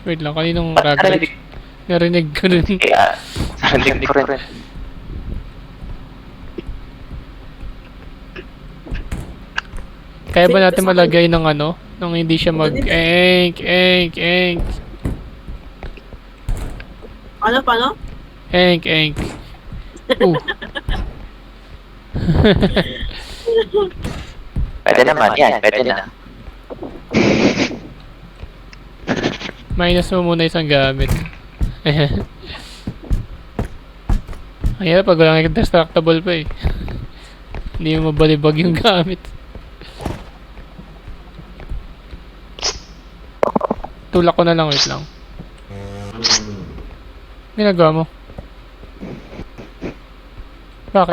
Wait lang, kaninong ragdoll? Narinig ko rin. Kaya, narinig ko rin. Kaya ba natin malagay ng ano? Nung hindi siya mag-enk. Paano? Enk. Pwede naman, yan, pwede na. Minus mo muna isang gamit. Ayan. Ayan, pag walang indestructible pa eh. Hindi mo mabalibag yung gamit. Tulak ko na lang, wait lang. Ginagawa mo? Bakit?